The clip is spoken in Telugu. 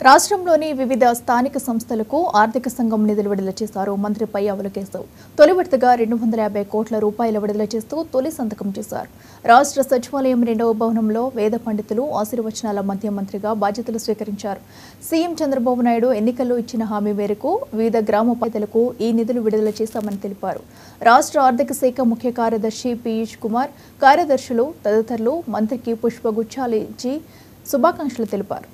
రాష్ట్రంలోని వివిధ స్థానిక సంస్థలకు ఆర్థిక సంఘం నిధులు విడుదల చేశారు మంత్రి పయ్యావుల కేశవ్. తొలి విడతగా 250 కోట్ల రూపాయల విడుదల చేస్తూ తొలి సంతకం చేశారు. రాష్ట్ర సచివాలయం 2వ భవనంలో వేద పండితులు ఆశీర్వచనాల మధ్య మంత్రిగా బాధ్యతలు స్వీకరించారు. సీఎం చంద్రబాబు నాయుడు ఎన్నికల్లో ఇచ్చిన హామీ మేరకు వివిధ గ్రామ పంచాయతీలకు ఈ నిధులు విడుదల చేశామని తెలిపారు. రాష్ట్ర ఆర్థిక శాఖ ముఖ్య కార్యదర్శి పీయూష్ కుమార్, కార్యదర్శులు తదితరులు మంత్రికి పుష్పగుచ్చాలు ఇచ్చి శుభాకాంక్షలు తెలిపారు.